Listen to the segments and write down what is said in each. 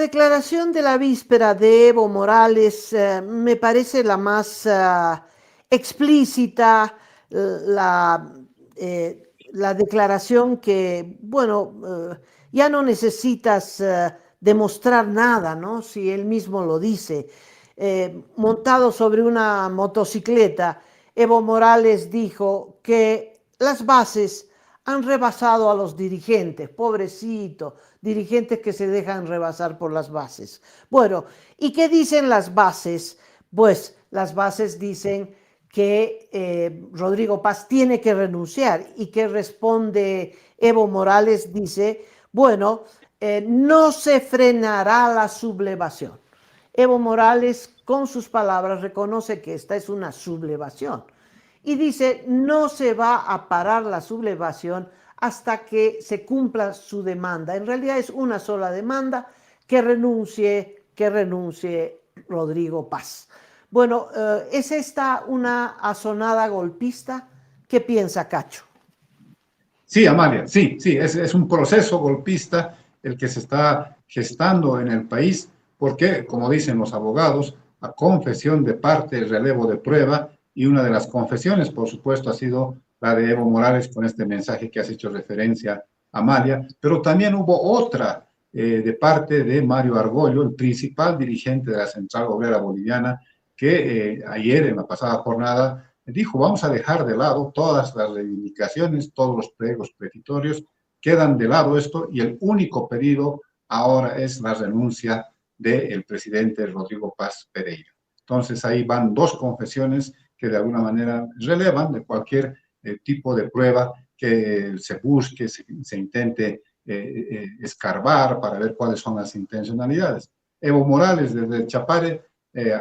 declaración de la víspera de Evo Morales me parece la más explícita, la, la declaración que, bueno, ya no necesitas demostrar nada, ¿no? Si él mismo lo dice. Montado sobre una motocicleta, Evo Morales dijo que las bases han rebasado a los dirigentes, pobrecito, dirigentes que se dejan rebasar por las bases. Bueno, ¿y qué dicen las bases? Pues las bases dicen que Rodrigo Paz tiene que renunciar y que responde Evo Morales, dice, bueno, no se frenará la sublevación. Evo Morales, con sus palabras, reconoce que esta es una sublevación y dice, no se va a parar la sublevación hasta que se cumpla su demanda. En realidad es una sola demanda, que renuncie Rodrigo Paz. Bueno, ¿es esta una asonada golpista? ¿Qué piensa Cacho? Sí, Amalia, sí, sí, es un proceso golpista el que se está gestando en el país, porque, como dicen los abogados, a confesión de parte, el relevo de prueba, y una de las confesiones, por supuesto, ha sido la de Evo Morales con este mensaje que has hecho referencia, Amalia, pero también hubo otra de parte de Mario Argollo, el principal dirigente de la Central Obrera Boliviana, que ayer, en la pasada jornada, dijo, vamos a dejar de lado todas las reivindicaciones, todos los plegos petitorios, quedan de lado esto y el único pedido ahora es la renuncia del presidente Rodrigo Paz Pereira. Entonces ahí van dos confesiones que de alguna manera relevan de cualquier tipo de prueba que se busque, se intente escarbar para ver cuáles son las intencionalidades. Evo Morales desde Chapare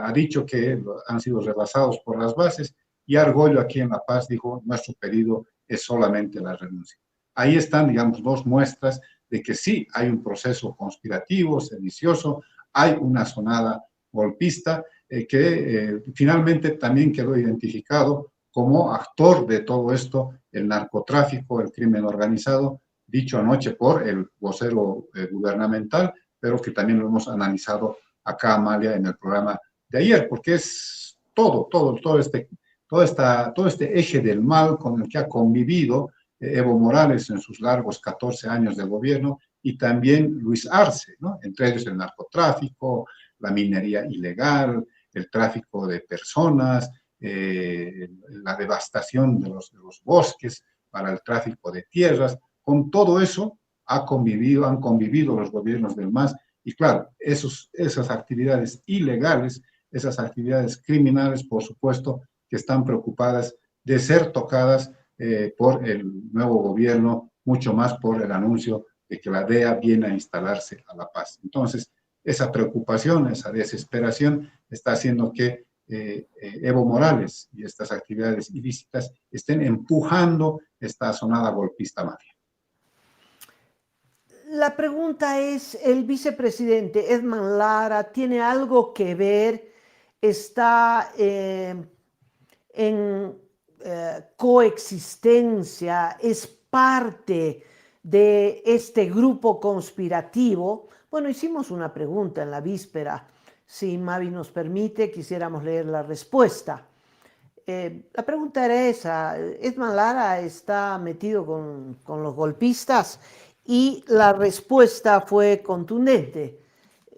ha dicho que han sido rebasados por las bases y Argollo aquí en La Paz dijo, nuestro pedido es solamente la renuncia. Ahí están, digamos, dos muestras de que sí hay un proceso conspirativo, sedicioso, hay una sonada golpista que finalmente también quedó identificado como actor de todo esto, el narcotráfico, el crimen organizado, dicho anoche por el vocero gubernamental, pero que también lo hemos analizado acá, Amalia, en el programa de ayer, porque es todo este eje del mal con el que ha convivido Evo Morales en sus largos 14 años de gobierno y también Luis Arce, ¿no? Entre ellos el narcotráfico, la minería ilegal, el tráfico de personas, la devastación de los bosques para el tráfico de tierras. Con todo eso han convivido los gobiernos del MAS y claro, esas actividades ilegales, esas actividades criminales, por supuesto, que están preocupadas de ser tocadas por el nuevo gobierno, mucho más por el anuncio de que la DEA viene a instalarse a La Paz. Entonces, esa preocupación, esa desesperación está haciendo que Evo Morales y estas actividades ilícitas estén empujando esta sonada golpista mafia. La pregunta es, ¿el vicepresidente Edman Lara tiene algo que ver? ¿Está en coexistencia? ¿Es parte de este grupo conspirativo? Bueno, hicimos una pregunta en la víspera. Si Mavi nos permite, quisiéramos leer la respuesta. La pregunta era esa, ¿Edman Lara está metido con los golpistas? Y la respuesta fue contundente,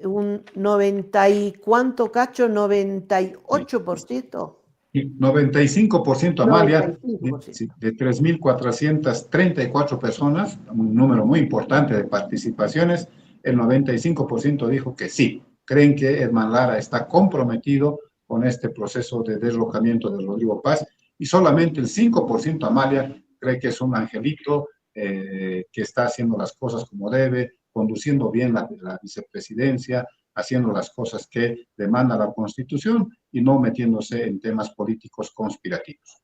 un 90 y cuánto, Cacho, 98%. 95%, Amalia, de 95%. 3.434 personas, un número muy importante de participaciones, el 95% dijo que sí, creen que Edman Lara está comprometido con este proceso de derrocamiento de Rodrigo Paz y solamente el 5%, Amalia, cree que es un angelito que está haciendo las cosas como debe, conduciendo bien la vicepresidencia, haciendo las cosas que demanda la Constitución y no metiéndose en temas políticos conspirativos.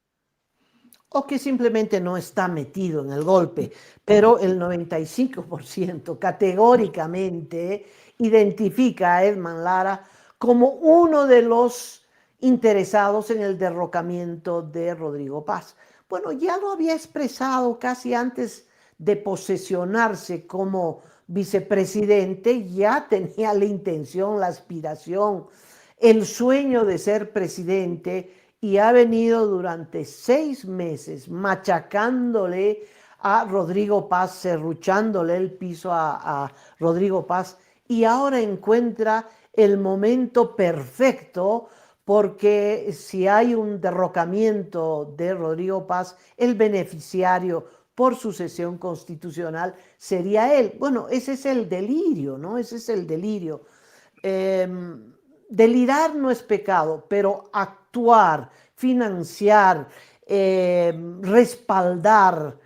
O que simplemente no está metido en el golpe, pero el 95% categóricamente identifica a Edman Lara como uno de los interesados en el derrocamiento de Rodrigo Paz. Bueno, ya lo había expresado casi antes de posesionarse como vicepresidente, ya tenía la intención, la aspiración, el sueño de ser presidente y ha venido durante 6 meses machacándole a Rodrigo Paz, serruchándole el piso a Rodrigo Paz, y ahora encuentra el momento perfecto, porque si hay un derrocamiento de Rodrigo Paz, el beneficiario por sucesión constitucional sería él. Bueno, ese es el delirio, ¿no? Ese es el delirio. Eh, Delirar no es pecado, pero actuar, financiar, respaldar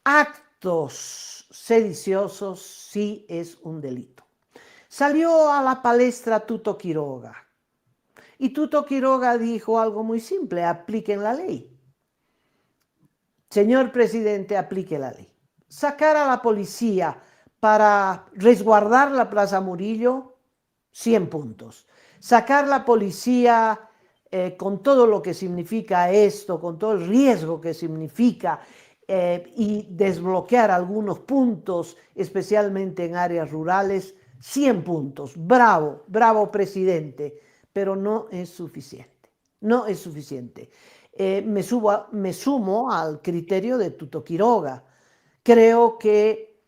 actos sediciosos sí es un delito. Salió a la palestra Tuto Quiroga y Tuto Quiroga dijo algo muy simple: apliquen la ley. Señor presidente, aplique la ley. Sacar a la policía para resguardar la Plaza Murillo, 100 puntos. Sacar la policía con todo lo que significa esto, con todo el riesgo que significa, y desbloquear algunos puntos, especialmente en áreas rurales, 100 puntos. Bravo, bravo presidente, pero no es suficiente. No es suficiente. Me sumo al criterio de Tuto Quiroga. Creo que,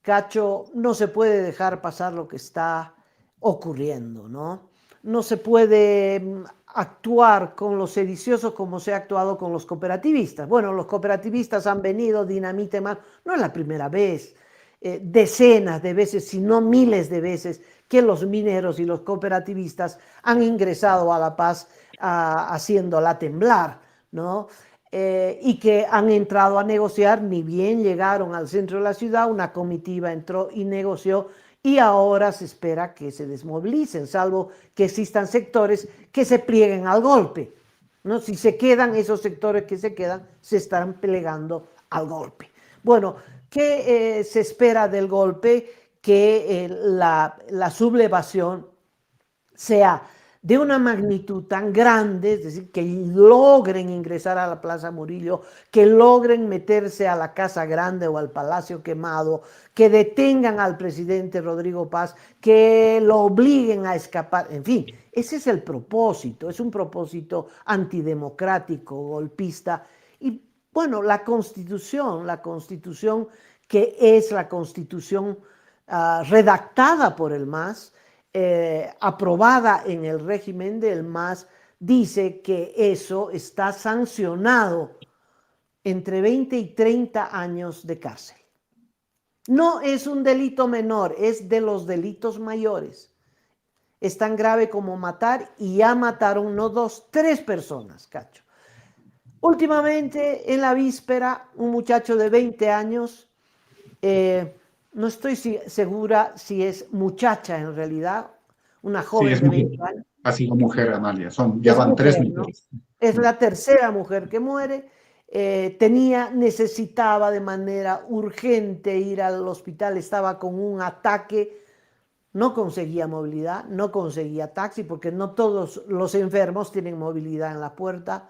Cacho, no se puede dejar pasar lo que está ocurriendo, ¿no? No se puede actuar con los sediciosos como se ha actuado con los cooperativistas. Bueno, los cooperativistas han venido dinamita en mano, no es la primera vez, decenas de veces, si no miles de veces, que los mineros y los cooperativistas han ingresado a La Paz haciéndola temblar, ¿no? Y que han entrado a negociar, ni bien llegaron al centro de la ciudad, una comitiva entró y negoció, y ahora se espera que se desmovilicen, salvo que existan sectores que se plieguen al golpe, ¿no? Si se quedan, esos sectores que se quedan se están plegando al golpe. Bueno, ¿qué se espera del golpe? Que la sublevación sea de una magnitud tan grande, es decir, que logren ingresar a la Plaza Murillo, que logren meterse a la Casa Grande o al Palacio Quemado, que detengan al presidente Rodrigo Paz, que lo obliguen a escapar, en fin, ese es el propósito, es un propósito antidemocrático, golpista. Y bueno, la Constitución que es la Constitución redactada por el MAS, aprobada en el régimen del MAS, dice que eso está sancionado entre 20 y 30 años de cárcel. No es un delito menor, es de los delitos mayores. Es tan grave como matar, y ya mataron no 2, 3 personas, Cacho. Últimamente, en la víspera, un muchacho de 20 años, no estoy segura si es muchacha en realidad, una joven es de mujer. 20 años. Ha sido mujer, Amalia. Ya van mujer, 3 mujeres. ¿No? Es la tercera mujer que muere. Necesitaba de manera urgente ir al hospital, estaba con un ataque, no conseguía movilidad, no conseguía taxi, porque no todos los enfermos tienen movilidad en la puerta.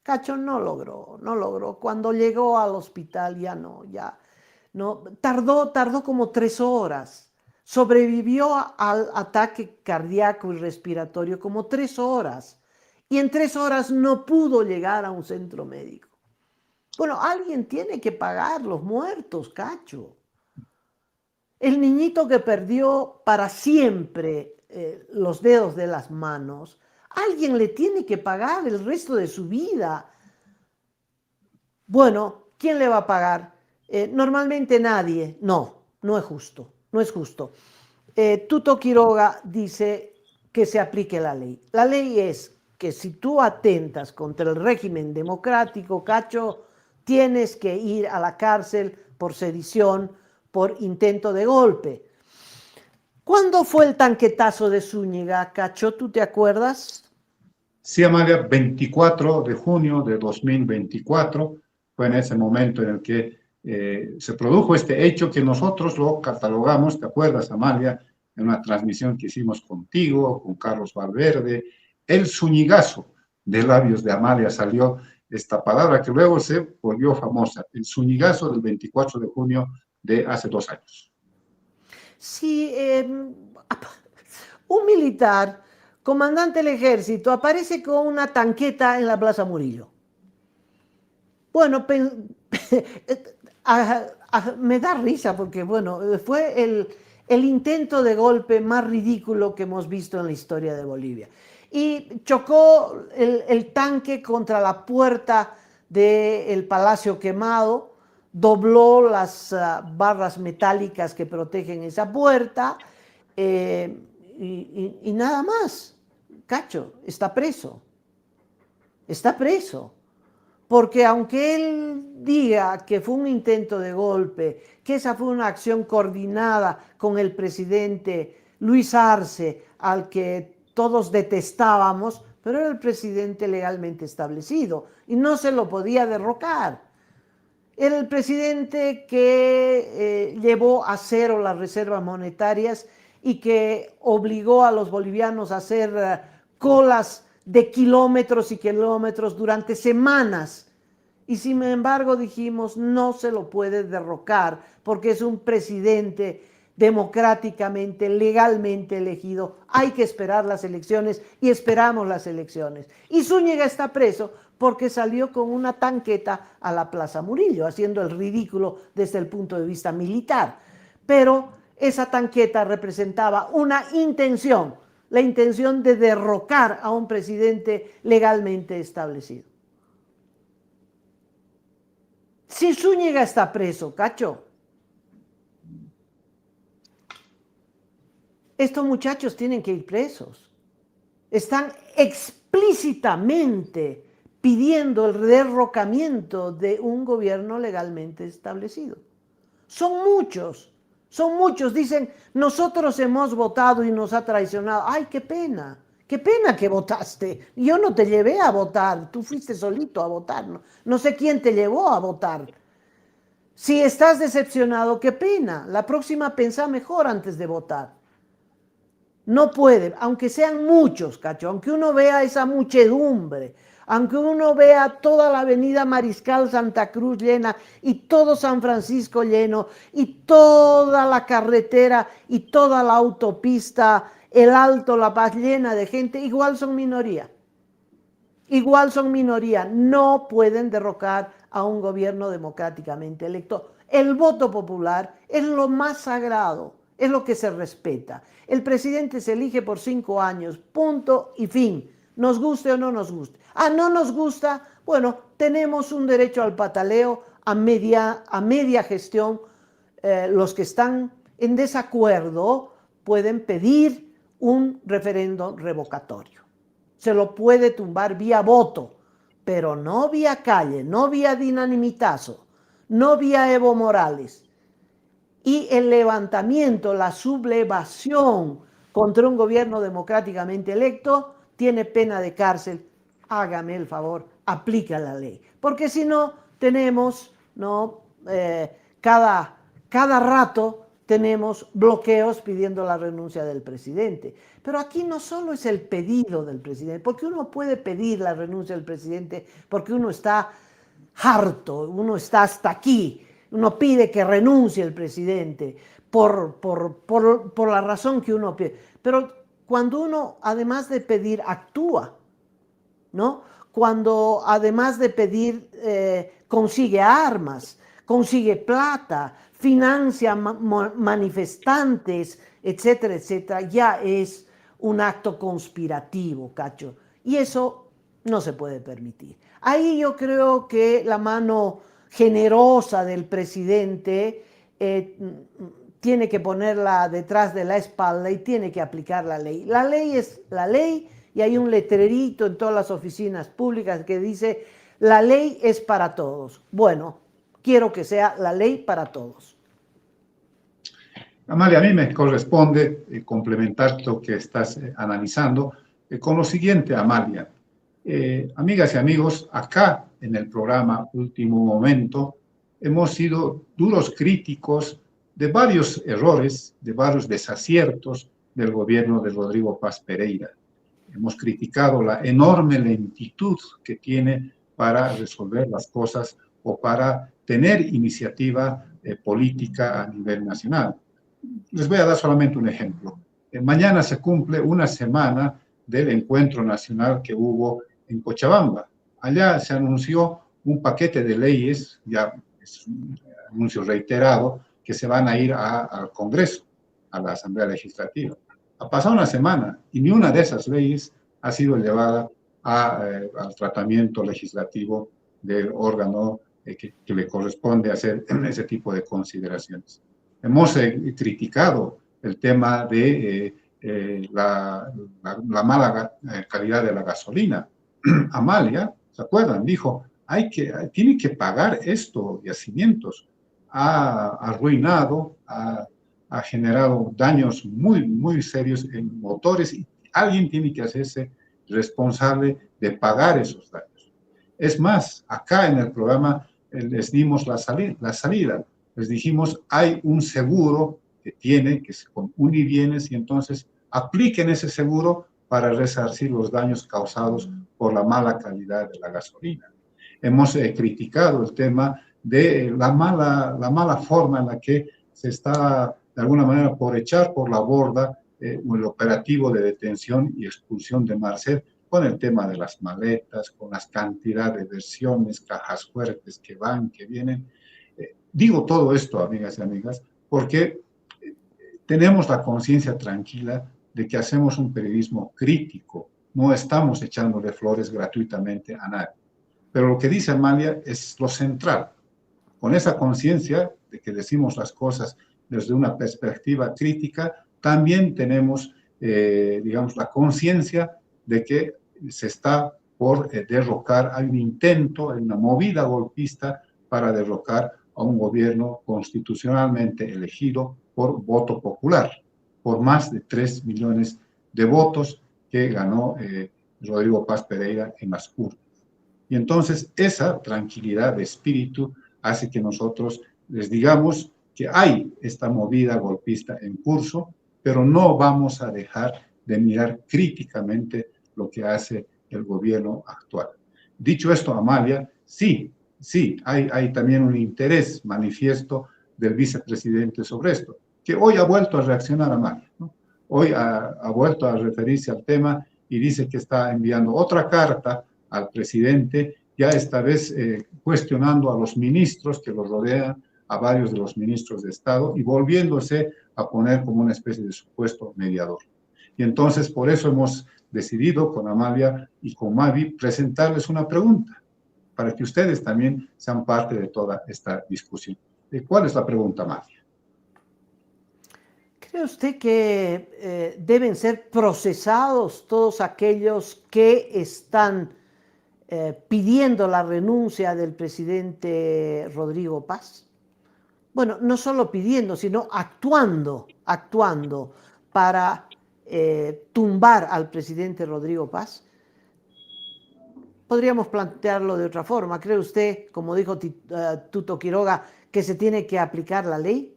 Cacho no logró. Cuando llegó al hospital no, tardó como 3 horas. Sobrevivió al ataque cardíaco y respiratorio como 3 horas. Y en 3 horas no pudo llegar a un centro médico. Bueno, alguien tiene que pagar los muertos, Cacho. El niñito que perdió para siempre los dedos de las manos, alguien le tiene que pagar el resto de su vida. Bueno, ¿quién le va a pagar? Normalmente nadie. No es justo, no es justo. Tuto Quiroga dice que se aplique la ley. La ley es que si tú atentas contra el régimen democrático, Cacho, tienes que ir a la cárcel por sedición, por intento de golpe. ¿Cuándo fue el tanquetazo de Zúñiga, Cacho? ¿Tú te acuerdas? Sí, Amalia, 24 de junio de 2024 fue en ese momento en el que se produjo este hecho que nosotros lo catalogamos, ¿te acuerdas, Amalia? En una transmisión que hicimos contigo, con Carlos Valverde, el Zúñigazo. De labios de Amalia salió esta palabra que luego se volvió famosa, el Zúñigazo del 24 de junio de hace 2 años. Si un militar, comandante del ejército, aparece con una tanqueta en la Plaza Murillo. Bueno, me da risa porque, bueno, fue el intento de golpe más ridículo que hemos visto en la historia de Bolivia. Y chocó el tanque contra la puerta del Palacio Quemado, dobló las barras metálicas que protegen esa puerta y nada más. Cacho, está preso. Está preso. Porque aunque él diga que fue un intento de golpe, que esa fue una acción coordinada con el presidente Luis Arce, al que todos detestábamos, pero era el presidente legalmente establecido y no se lo podía derrocar. Era el presidente que llevó a cero las reservas monetarias y que obligó a los bolivianos a hacer colas de kilómetros y kilómetros durante semanas. Y sin embargo dijimos, no se lo puede derrocar porque es un presidente democráticamente, legalmente elegido. Hay que esperar las elecciones y esperamos las elecciones. Y Zúñiga está preso porque salió con una tanqueta a la Plaza Murillo, haciendo el ridículo desde el punto de vista militar. Pero esa tanqueta representaba una intención, la intención de derrocar a un presidente legalmente establecido. Si Zúñiga está preso, Cacho, estos muchachos tienen que ir presos. Están explícitamente pidiendo el derrocamiento de un gobierno legalmente establecido. Son muchos. Dicen, nosotros hemos votado y nos ha traicionado. ¡Ay, qué pena! ¡Qué pena que votaste! Yo no te llevé a votar, tú fuiste solito a votar. No sé quién te llevó a votar. Si estás decepcionado, qué pena. La próxima pensá mejor antes de votar. No puede, aunque sean muchos, Cacho, aunque uno vea esa muchedumbre, aunque uno vea toda la avenida Mariscal Santa Cruz llena y todo San Francisco lleno y toda la carretera y toda la autopista, el Alto La Paz llena de gente, igual son minoría. Igual son minoría, no pueden derrocar a un gobierno democráticamente electo. El voto popular es lo más sagrado, es lo que se respeta. El presidente se elige por 5 años, punto y fin. Nos guste o no nos guste. No nos gusta, bueno, tenemos un derecho al pataleo a media gestión. Los que están en desacuerdo pueden pedir un referéndum revocatorio. Se lo puede tumbar vía voto, pero no vía calle, no vía dinamitazo, no vía Evo Morales. Y el levantamiento, la sublevación contra un gobierno democráticamente electo tiene pena de cárcel. Hágame el favor, aplica la ley. Porque si no, tenemos, cada rato tenemos bloqueos pidiendo la renuncia del presidente. Pero aquí no solo es el pedido del presidente, porque uno puede pedir la renuncia del presidente porque uno está harto, uno está hasta aquí. Uno pide que renuncie el presidente por la razón que uno pide. Pero cuando uno, además de pedir, actúa, ¿no? Cuando, además de pedir, consigue armas, consigue plata, financia manifestantes, etcétera, etcétera, ya es un acto conspirativo, Cacho. Y eso no se puede permitir. Ahí yo creo que la mano generosa del presidente tiene que ponerla detrás de la espalda y tiene que aplicar la ley. La ley es la ley y hay un letrerito en todas las oficinas públicas que dice la ley es para todos. Bueno, quiero que sea la ley para todos. Amalia, a mí me corresponde complementar lo que estás analizando con lo siguiente, Amalia. Amigas y amigos, acá en el programa Último Momento hemos sido duros críticos de varios errores, de varios desaciertos del gobierno de Rodrigo Paz Pereira. Hemos criticado la enorme lentitud que tiene para resolver las cosas o para tener iniciativa política a nivel nacional. les voy a dar solamente un ejemplo. Mañana se cumple una semana del encuentro nacional que hubo en Cochabamba. Allá se anunció un paquete de leyes, ya es un anuncio reiterado, que se van a ir al Congreso, a la Asamblea Legislativa. Ha pasado una semana y ni una de esas leyes ha sido llevada al tratamiento legislativo del órgano que le corresponde hacer ese tipo de consideraciones. Hemos criticado el tema de la mala calidad de la gasolina. Amalia, ¿se acuerdan? Dijo, tiene que pagar estos yacimientos. Ha arruinado, ha generado daños muy, muy serios en motores y alguien tiene que hacerse responsable de pagar esos daños. Es más, acá en el programa les dimos la salida. Les dijimos, hay un seguro que es con Unibienes, y entonces apliquen ese seguro para resarcir los daños causados por la mala calidad de la gasolina. Hemos criticado el tema de la mala forma en la que se está, de alguna manera, por echar por la borda el operativo de detención y expulsión de Marcel, con el tema de las maletas, con las cantidades de versiones, cajas fuertes que van, que vienen. Digo todo esto, amigas y amigas, porque tenemos la conciencia tranquila de que hacemos un periodismo crítico, no estamos echándole flores gratuitamente a nadie. Pero lo que dice Amalia es lo central. Con esa conciencia de que decimos las cosas desde una perspectiva crítica, también tenemos, digamos, la conciencia de que se está por derrocar, hay un intento, hay una movida golpista para derrocar a un gobierno constitucionalmente elegido por voto popular, por más de 3 millones de votos que ganó Rodrigo Paz Pereira en las urnas. Y entonces esa tranquilidad de espíritu hace que nosotros les digamos que hay esta movida golpista en curso, pero no vamos a dejar de mirar críticamente lo que hace el gobierno actual. Dicho esto, Amalia, sí, hay también un interés manifiesto del vicepresidente sobre esto, que hoy ha vuelto a reaccionar, Amalia, ¿no? Hoy ha vuelto a referirse al tema y dice que está enviando otra carta al presidente, ya esta vez cuestionando a los ministros que lo rodean, a varios de los ministros de Estado, y volviéndose a poner como una especie de supuesto mediador. Y entonces por eso hemos decidido con Amalia y con Mavi presentarles una pregunta, para que ustedes también sean parte de toda esta discusión. ¿Cuál es la pregunta, Mavi? ¿Cree usted que deben ser procesados todos aquellos que están pidiendo la renuncia del presidente Rodrigo Paz? Bueno, no solo pidiendo, sino actuando para tumbar al presidente Rodrigo Paz. Podríamos plantearlo de otra forma. ¿Cree usted, como dijo Tuto Quiroga, que se tiene que aplicar la ley?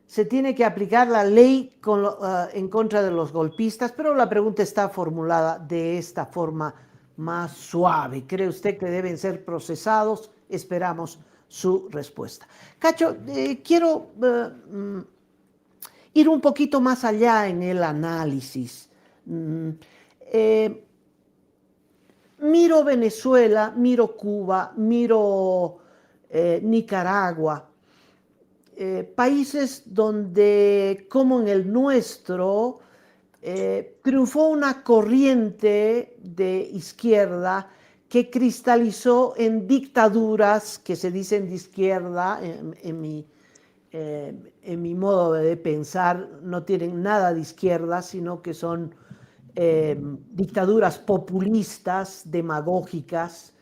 Se tiene que aplicar la ley en contra de los golpistas, pero la pregunta está formulada de esta forma más suave. ¿Cree usted que deben ser procesados? Esperamos su respuesta. Cacho, quiero ir un poquito más allá en el análisis. Miro Venezuela, miro Cuba, miro Nicaragua. Países donde, como en el nuestro, triunfó una corriente de izquierda que cristalizó en dictaduras que se dicen de izquierda, en mi modo de pensar, no tienen nada de izquierda, sino que son dictaduras populistas, demagógicas,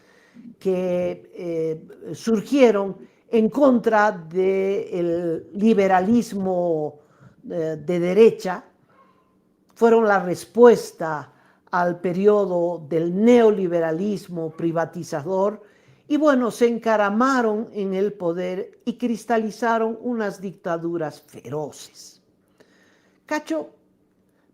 que surgieron en contra del liberalismo de derecha, fueron la respuesta al periodo del neoliberalismo privatizador y bueno, se encaramaron en el poder y cristalizaron unas dictaduras feroces. Cacho,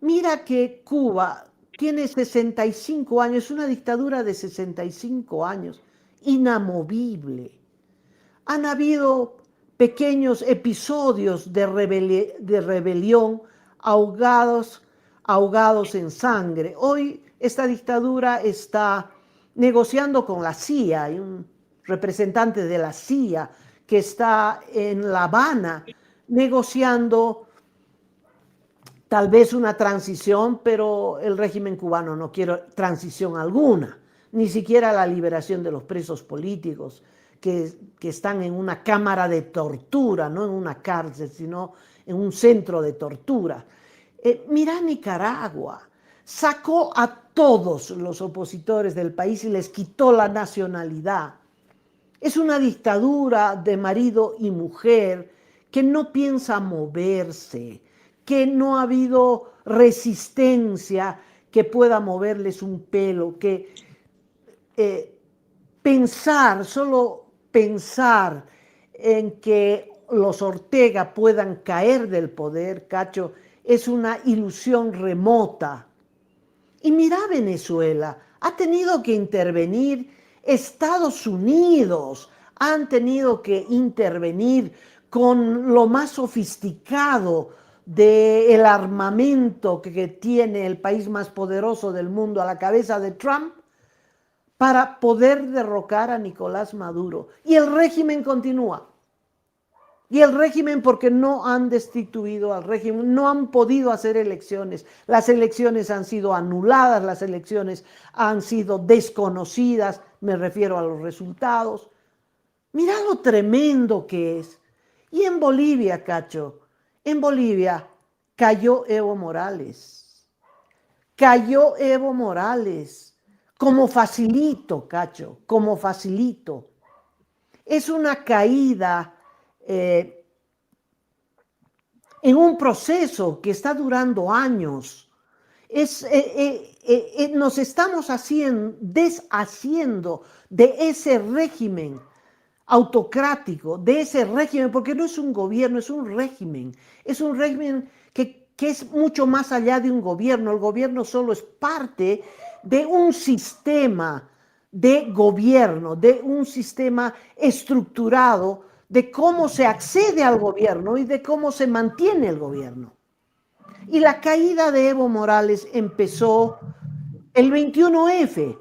mira que Cuba tiene 65 años, una dictadura de 65 años, inamovible. Han habido pequeños episodios de rebelión ahogados en sangre. Hoy esta dictadura está negociando con la CIA. Hay un representante de la CIA que está en La Habana negociando tal vez una transición, pero el régimen cubano no quiere transición alguna, ni siquiera la liberación de los presos políticos que están en una cámara de tortura, no en una cárcel, sino en un centro de tortura. Mira Nicaragua, sacó a todos los opositores del país y les quitó la nacionalidad. Es una dictadura de marido y mujer que no piensa moverse, que no ha habido resistencia que pueda moverles un pelo, que solo pensar en que los Ortega puedan caer del poder, Cacho, es una ilusión remota. Y mira Venezuela, ha tenido que intervenir Estados Unidos, han tenido que intervenir con lo más sofisticado del armamento que tiene el país más poderoso del mundo a la cabeza de Trump para poder derrocar a Nicolás Maduro. Y el régimen continúa. Y el régimen, porque no han destituido al régimen, no han podido hacer elecciones. Las elecciones han sido anuladas, las elecciones han sido desconocidas, me refiero a los resultados. Mira lo tremendo que es. Y en Bolivia, Cacho, en Bolivia cayó Evo Morales. Cayó Evo Morales. Como facilito, Cacho, como facilito. Es una caída en un proceso que está durando años. Nos estamos deshaciendo de ese régimen autocrático, de ese régimen, porque no es un gobierno, es un régimen que es mucho más allá de un gobierno. El gobierno solo es parte de un sistema de gobierno, de un sistema estructurado de cómo se accede al gobierno y de cómo se mantiene el gobierno. Y la caída de Evo Morales empezó el 21F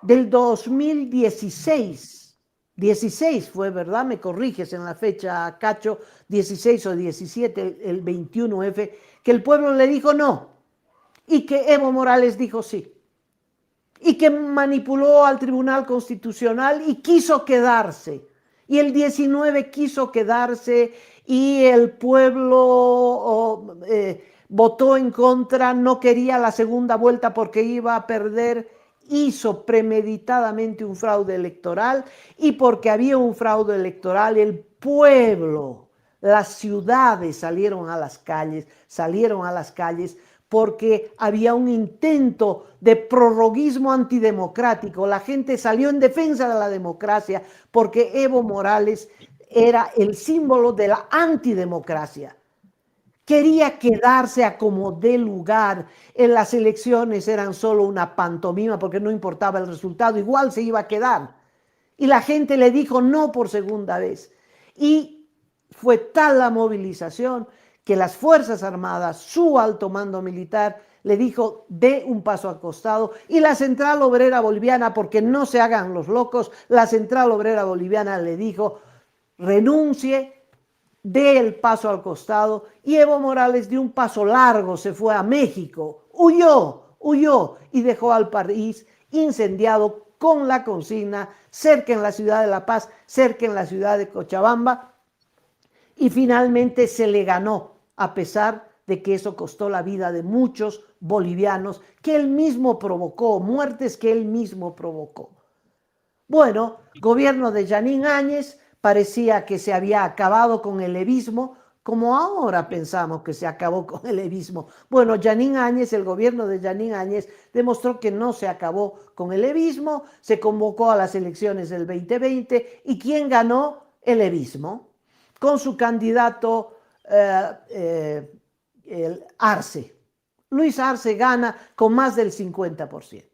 del 2016. 16 fue, ¿verdad? Me corriges en la fecha, Cacho, 16 o 17, el 21F, que el pueblo le dijo no, y que Evo Morales dijo sí, y que manipuló al Tribunal Constitucional y quiso quedarse. Y el 19 quiso quedarse y el pueblo votó en contra, no quería la segunda vuelta porque iba a perder, hizo premeditadamente un fraude electoral y porque había un fraude electoral el pueblo, las ciudades salieron a las calles porque había un intento de prorroguismo antidemocrático. La gente salió en defensa de la democracia porque Evo Morales era el símbolo de la antidemocracia. Quería quedarse a como dé lugar. En las elecciones eran solo una pantomima porque no importaba el resultado, igual se iba a quedar. Y la gente le dijo no por segunda vez. Y fue tal la movilización que las Fuerzas Armadas, su alto mando militar, le dijo, dé un paso al costado. Y la Central Obrera Boliviana, porque no se hagan los locos, la Central Obrera Boliviana le dijo, renuncie, dé el paso al costado. Y Evo Morales dio un paso largo, se fue a México, huyó y dejó al país incendiado con la consigna, cerquen la ciudad de La Paz, cerquen la ciudad de Cochabamba. Y finalmente se le ganó, a pesar de que eso costó la vida de muchos bolivianos que él mismo provocó, muertes que él mismo provocó. Bueno, gobierno de Jeanine Áñez, parecía que se había acabado con el levismo, como ahora pensamos que se acabó con el levismo. Bueno, Jeanine Áñez, el gobierno de Jeanine Áñez demostró que no se acabó con el levismo, se convocó a las elecciones del 2020 y ¿quién ganó? El levismo, con su candidato el Arce. Luis Arce gana con más del 50%.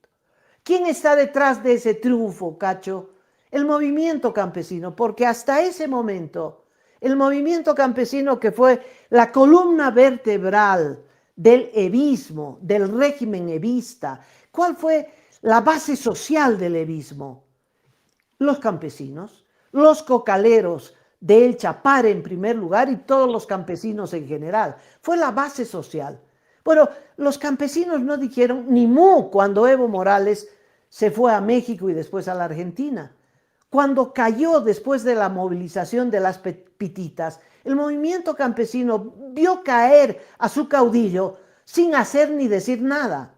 ¿Quién está detrás de ese triunfo, Cacho? El movimiento campesino, porque hasta ese momento El movimiento campesino, que fue la columna vertebral del evismo, del régimen evista. ¿Cuál fue la base social del evismo? Los campesinos, los cocaleros de El Chapare en primer lugar y todos los campesinos en general. Fue la base social. Bueno, los campesinos no dijeron ni mu cuando Evo Morales se fue a México y después a la Argentina. Cuando cayó después de la movilización de las pititas, el movimiento campesino vio caer a su caudillo sin hacer ni decir nada.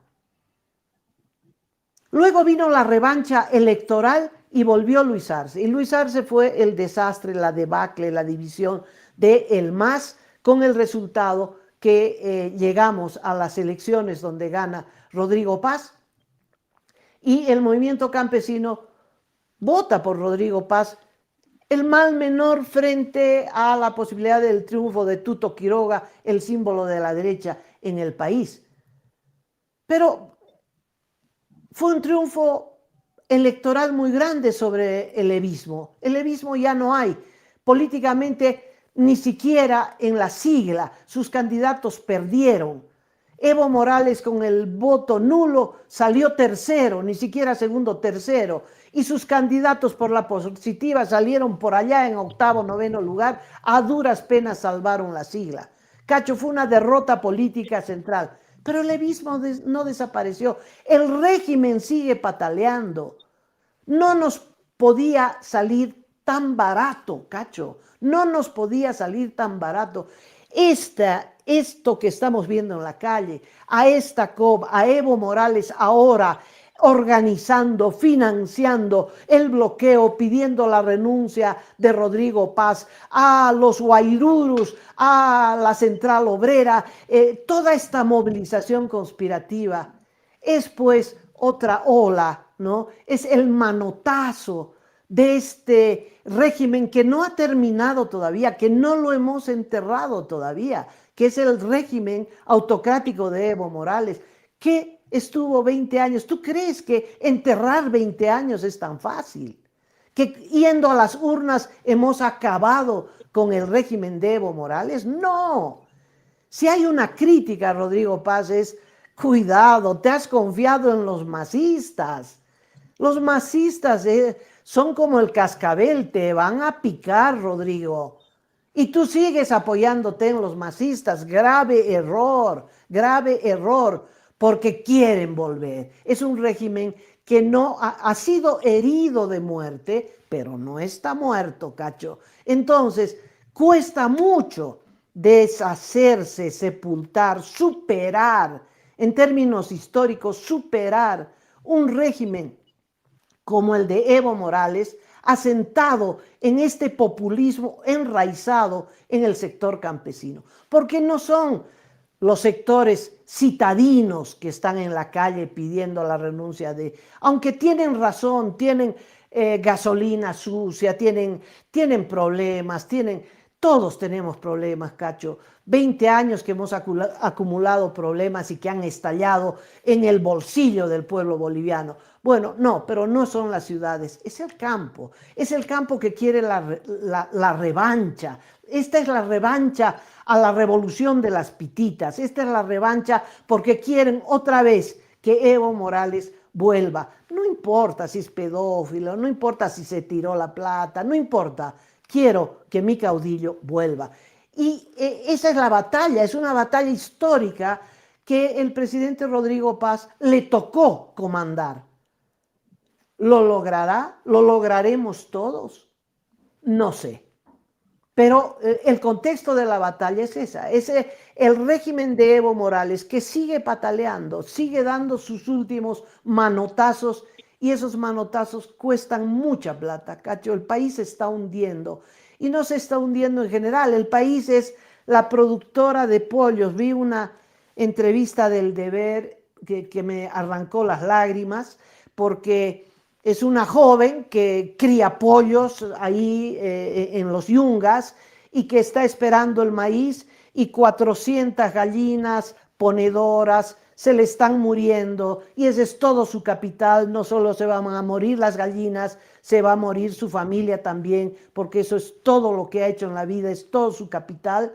Luego vino la revancha electoral y volvió Luis Arce. Y Luis Arce fue el desastre, la debacle, la división de el MAS, con el resultado que llegamos a las elecciones donde gana Rodrigo Paz y el movimiento campesino vota por Rodrigo Paz, el mal menor frente a la posibilidad del triunfo de Tuto Quiroga, el símbolo de la derecha en el país. Pero fue un triunfo electoral muy grande sobre el evismo. El evismo ya no hay. Políticamente, ni siquiera en la sigla, sus candidatos perdieron. Evo Morales con el voto nulo salió tercero, ni siquiera segundo, tercero. Y sus candidatos por la positiva salieron por allá en octavo, noveno lugar. A duras penas salvaron la sigla. Cacho, fue una derrota política central. Pero el evismo no desapareció. El régimen sigue pataleando. No nos podía salir tan barato, Cacho. No nos podía salir tan barato. Esto que estamos viendo en la calle, a esta COP, a Evo Morales ahora organizando, financiando el bloqueo, pidiendo la renuncia de Rodrigo Paz, a los Guairurus, a la Central Obrera, toda esta movilización conspirativa es pues otra ola, ¿no? Es el manotazo de este régimen que no ha terminado todavía, que no lo hemos enterrado todavía, que es el régimen autocrático de Evo Morales, que estuvo 20 años. ¿Tú crees que enterrar 20 años es tan fácil? ¿Que yendo a las urnas hemos acabado con el régimen de Evo Morales? No. Si hay una crítica a Rodrigo Paz es, cuidado, te has confiado en los masistas. Los masistas son como el cascabel, te van a picar, Rodrigo. Y tú sigues apoyándote en los masistas. Grave error, porque quieren volver. Es un régimen que no ha sido herido de muerte, pero no está muerto, Cacho. Entonces, cuesta mucho deshacerse, sepultar, superar, en términos históricos, superar un régimen como el de Evo Morales, asentado en este populismo enraizado en el sector campesino. Porque no son los sectores citadinos que están en la calle pidiendo la renuncia de, aunque tienen razón, tienen gasolina sucia, tienen problemas, todos tenemos problemas, Cacho. 20 años que hemos acumulado problemas y que han estallado en el bolsillo del pueblo boliviano. Bueno, no, pero no son las ciudades, es el campo que quiere la revancha. Esta es la revancha a la revolución de las pititas, esta es la revancha porque quieren otra vez que Evo Morales vuelva. No importa si es pedófilo, no importa si se tiró la plata, no importa. Quiero que mi caudillo vuelva. Y esa es la batalla, es una batalla histórica que el presidente Rodrigo Paz le tocó comandar. ¿Lo logrará? ¿Lo lograremos todos? No sé. Pero el contexto de la batalla es esa, es el régimen de Evo Morales que sigue pataleando, sigue dando sus últimos manotazos y esos manotazos cuestan mucha plata, Cacho. El país se está hundiendo y no se está hundiendo en general. El país es la productora de pollos. Vi una entrevista del Deber que me arrancó las lágrimas porque es una joven que cría pollos ahí en los yungas y que está esperando el maíz y 400 gallinas ponedoras se le están muriendo y ese es todo su capital. No solo se van a morir las gallinas, se va a morir su familia también, porque eso es todo lo que ha hecho en la vida, es todo su capital.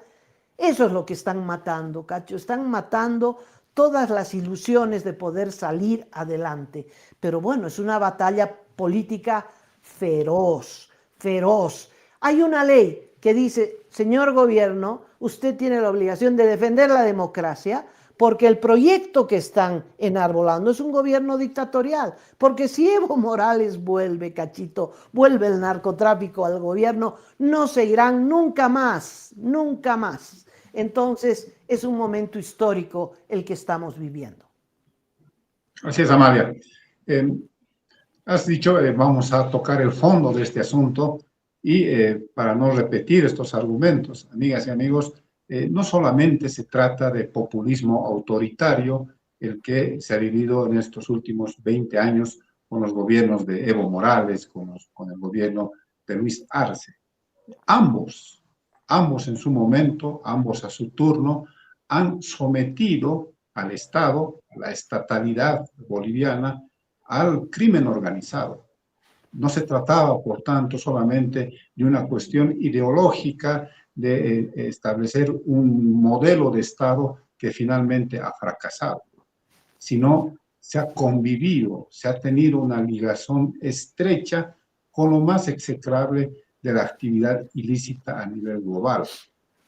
Eso es lo que están matando, Cacho. Están matando todas las ilusiones de poder salir adelante. Pero bueno, es una batalla política feroz, feroz. Hay una ley que dice, señor gobierno, usted tiene la obligación de defender la democracia porque el proyecto que están enarbolando es un gobierno dictatorial. Porque si Evo Morales vuelve, Cachito, vuelve el narcotráfico al gobierno, no se irán nunca más, nunca más. Entonces, es un momento histórico el que estamos viviendo. Así es, Amalia. Eh, Has dicho, vamos a tocar el fondo de este asunto y para no repetir estos argumentos, amigas y amigos, no solamente se trata de populismo autoritario, el que se ha vivido en estos últimos 20 años con los gobiernos de Evo Morales, con el gobierno de Luis Arce. Ambos en su momento, ambos a su turno, han sometido al Estado, a la estatalidad boliviana, al crimen organizado. No se trataba, por tanto, solamente de una cuestión ideológica de establecer un modelo de Estado que finalmente ha fracasado, sino se ha convivido, se ha tenido una ligación estrecha con lo más execrable de la actividad ilícita a nivel global,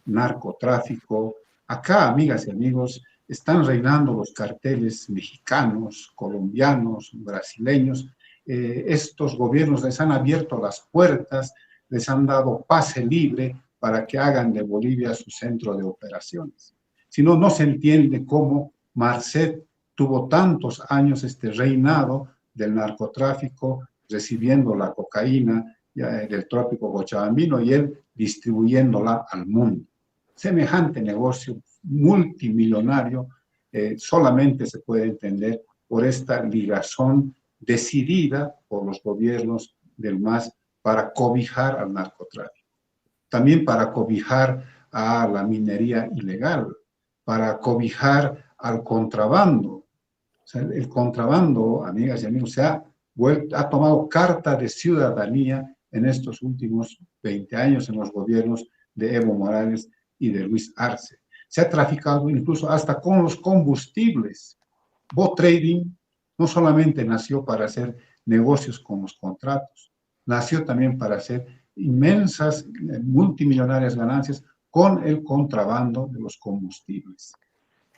narcotráfico. Acá, amigas y amigos, están reinando los carteles mexicanos, colombianos, brasileños. Estos gobiernos les han abierto las puertas, les han dado pase libre para que hagan de Bolivia su centro de operaciones. Si no, no se entiende cómo Marcet tuvo tantos años este reinado del narcotráfico, recibiendo la cocaína del trópico cochabambino y él distribuyéndola al mundo. Semejante negocio multimillonario solamente se puede entender por esta ligazón decidida por los gobiernos del MAS para cobijar al narcotráfico, también para cobijar a la minería ilegal, para cobijar al contrabando. O sea, el contrabando, amigas y amigos, ha tomado carta de ciudadanía en estos últimos 20 años en los gobiernos de Evo Morales y de Luis Arce. Se ha traficado incluso hasta con los combustibles. Bot Trading no solamente nació para hacer negocios con los contratos, nació también para hacer inmensas, multimillonarias ganancias con el contrabando de los combustibles.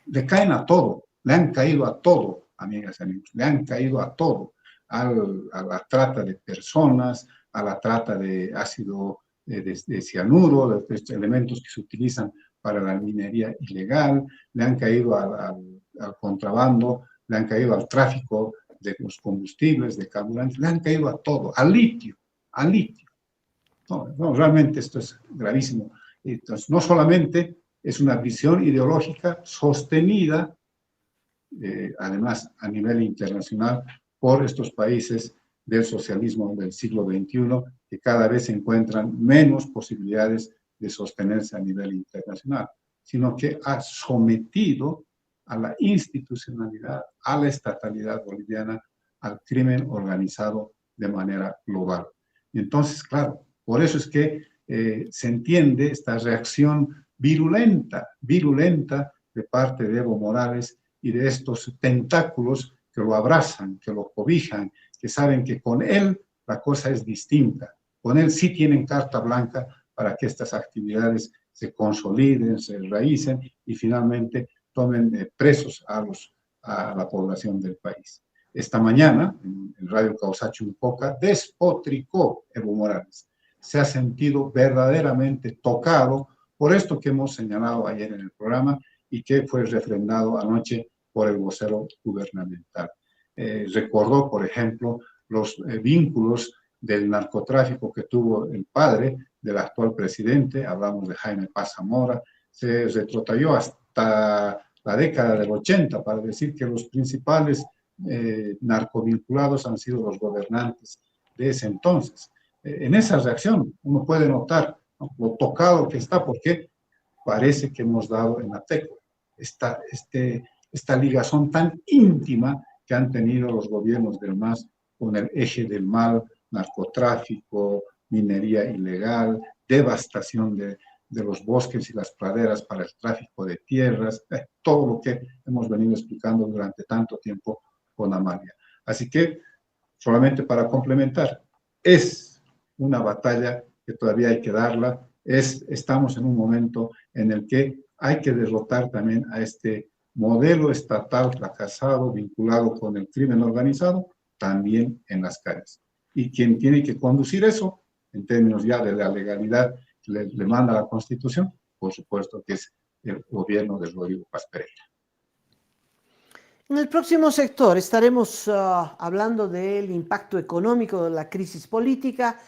Le caen a todo, le han caído a todo, amigas y amigos, le han caído a todo, a la trata de personas, a la trata de ácido de cianuro, de estos elementos que se utilizan para la minería ilegal, le han caído al contrabando, le han caído al tráfico de los combustibles, de carburantes, le han caído a todo, al litio, al litio. No, realmente esto es gravísimo. Entonces, no solamente es una visión ideológica sostenida, además a nivel internacional, por estos países del socialismo del siglo XXI, que cada vez encuentran menos posibilidades de sostenerse a nivel internacional, sino que ha sometido a la institucionalidad, a la estatalidad boliviana, al crimen organizado de manera global. Y entonces, claro, por eso es que se entiende esta reacción virulenta de parte de Evo Morales y de estos tentáculos que lo abrazan, que lo cobijan, que saben que con él la cosa es distinta. Con él sí tienen carta blanca para que estas actividades se consoliden, se enraícen y finalmente tomen presos a la población del país. Esta mañana, en Radio Causacho Unpoca, despotricó Evo Morales. Se ha sentido verdaderamente tocado por esto que hemos señalado ayer en el programa y que fue refrendado anoche por el vocero gubernamental. Recordó, por ejemplo, los vínculos del narcotráfico que tuvo el padre del actual presidente, hablamos de Jaime Paz Zamora, se retrotrayó hasta la década del 80 para decir que los principales narcovinculados han sido los gobernantes de ese entonces. En esa reacción uno puede notar, ¿no?, lo tocado que está, porque parece que hemos dado en la tecla. Este esta ligazón tan íntima que han tenido los gobiernos del MAS con el eje del mal, narcotráfico, minería ilegal, devastación de los bosques y las praderas para el tráfico de tierras, todo lo que hemos venido explicando durante tanto tiempo con Amalia. Así que, solamente para complementar, es una batalla que todavía hay que darla, estamos en un momento en el que hay que derrotar también a este modelo estatal fracasado vinculado con el crimen organizado, también en las calles. Y quien tiene que conducir eso, en términos ya de la legalidad que le manda la Constitución, por supuesto que es el gobierno de Rodrigo Paz Pereira. En el próximo sector estaremos hablando del impacto económico de la crisis política